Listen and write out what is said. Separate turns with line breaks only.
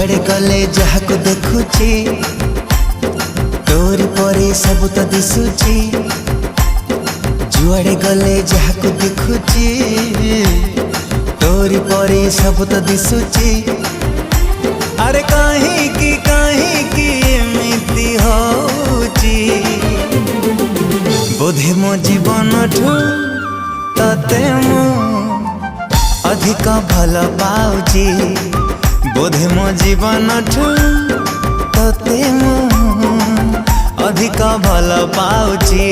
जुआड़े गले जहाको देखुची तोरी परे सब तो दिशुची। जुआड़े गले जहाको देखुची तोरी परे सब तो दिशुची। अरे कहीं की एमिति होची बोधे मो जीवन ठू तते मु अधिक भल पाउची। बोधे मो जीवन ठू तते मु अधिक भल पाउची।